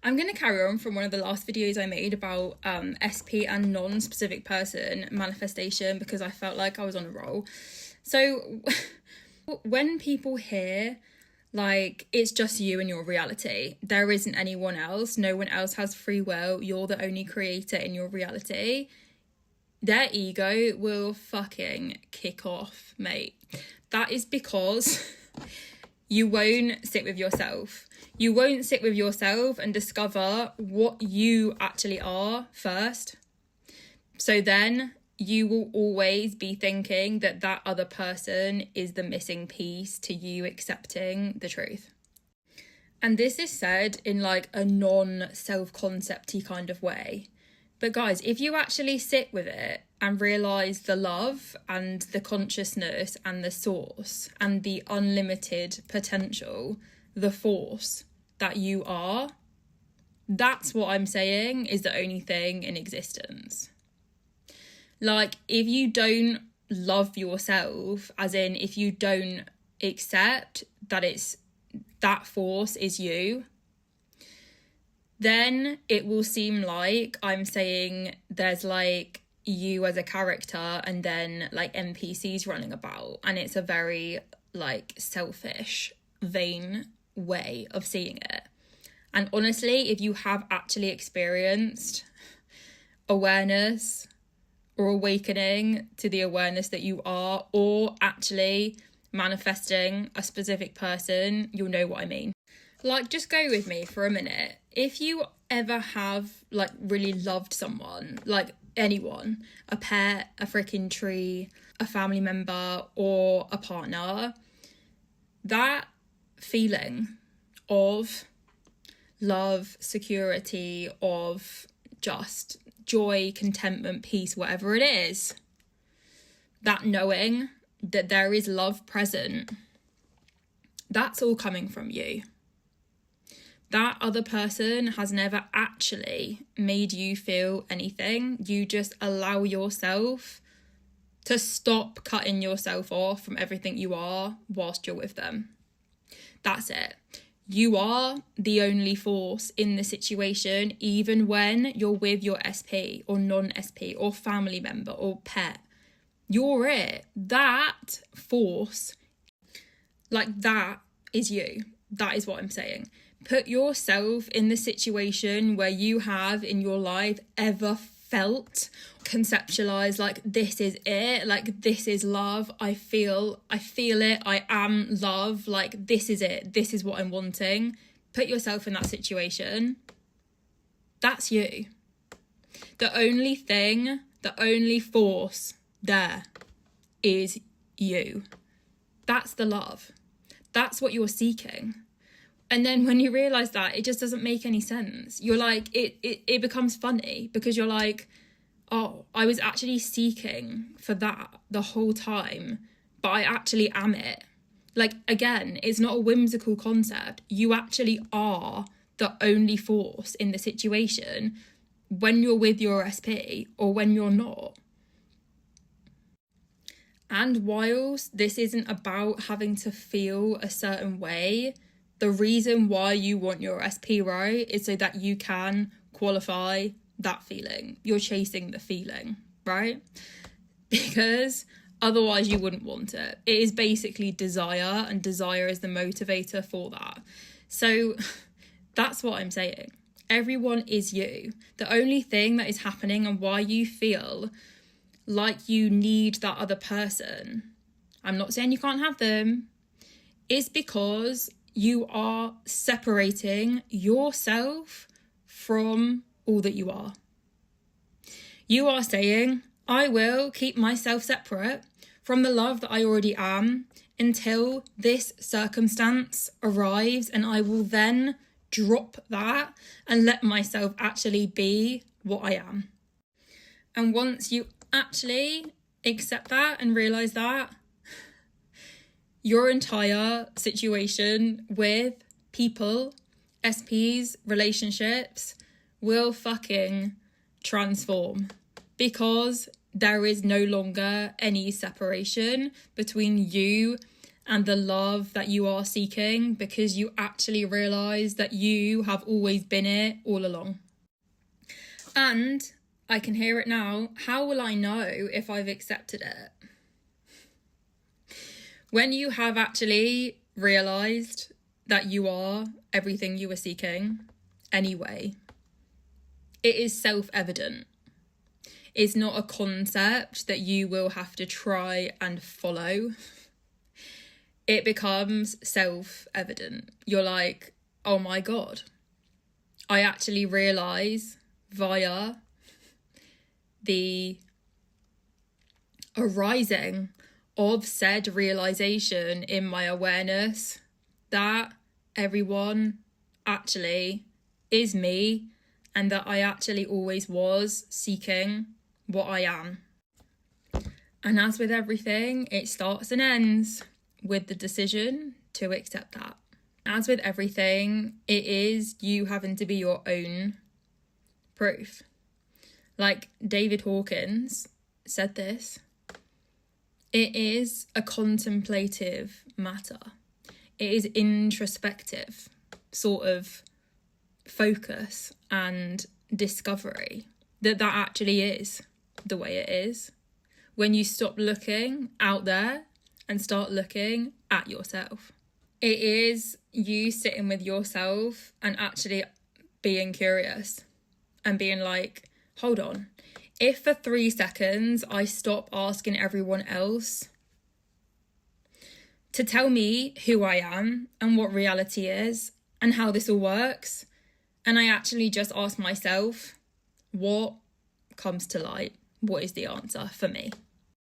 I'm going to carry on from one of the last videos I made about SP and non-specific person manifestation, because I felt like I was on a roll. So when people hear like it's just you and your reality, there isn't anyone else, no one else has free will, you're the only creator in your reality, their ego will fucking kick off, mate. That is because you won't sit with yourself. You won't sit with yourself and discover what you actually are first. So then you will always be thinking that that other person is the missing piece to you accepting the truth. And this is said in like a non-self-concept-y kind of way. But guys, if you actually sit with it and realise the love and the consciousness and the source and the unlimited potential, the force that you are, that's what I'm saying is the only thing in existence. Like, if you don't love yourself, as in if you don't accept that that force is you, then it will seem like I'm saying there's like you as a character and then like NPCs running about, and it's a very like selfish, vain way of seeing it. And honestly, if you have actually experienced awareness or awakening to the awareness that you are, or actually manifesting a specific person, you'll know what I mean. Like, just go with me for a minute. If you ever have like really loved someone, like anyone, a pet, a freaking tree, a family member, or a partner, that feeling of love, security, of just joy, contentment, peace, whatever it is, that knowing that there is love present, that's all coming from you. That other person has never actually made you feel anything. You just allow yourself to stop cutting yourself off from everything you are whilst you're with them. That's it. You are the only force in the situation, even when you're with your SP or non-SP or family member or pet. You're it. That force, like that is you. That is what I'm saying. Put yourself in the situation where you have in your life ever felt, conceptualized like this is it, like this is love, I feel it, I am love, like this is it, this is what I'm wanting. Put yourself in that situation. That's you. The only thing, the only force there is you. That's the love. That's what you're seeking. And then when you realise that, it just doesn't make any sense. You're like, it becomes funny because you're like, oh, I was actually seeking for that the whole time, but I actually am it. Like, again, it's not a whimsical concept. You actually are the only force in the situation when you're with your SP or when you're not. And whilst this isn't about having to feel a certain way, the reason why you want your SP right is so that you can qualify that feeling. You're chasing the feeling, right? Because otherwise you wouldn't want it. It is basically desire, and desire is the motivator for that. So that's what I'm saying. Everyone is you. The only thing that is happening and why you feel like you need that other person, I'm not saying you can't have them, is because you are separating yourself from all that you are. You are saying, I will keep myself separate from the love that I already am until this circumstance arrives, and I will then drop that and let myself actually be what I am. And once you actually accept that and realise that, your entire situation with people, SPs, relationships will fucking transform, because there is no longer any separation between you and the love that you are seeking, because you actually realise that you have always been it all along. And I can hear it now. How will I know if I've accepted it? When you have actually realised that you are everything you were seeking anyway, it is self-evident. It's not a concept that you will have to try and follow. It becomes self-evident. You're like, oh my God, I actually realise via the arising of said realisation in my awareness that everyone actually is me, and that I actually always was seeking what I am. And as with everything, it starts and ends with the decision to accept that. As with everything, it is you having to be your own proof. Like David Hawkins said this, it is a contemplative matter. It is introspective sort of focus and discovery that actually is the way it is. When you stop looking out there and start looking at yourself. It is you sitting with yourself and actually being curious and being like, hold on, if for 3 seconds I stop asking everyone else to tell me who I am and what reality is and how this all works, and I actually just ask myself, what comes to light? What is the answer for me?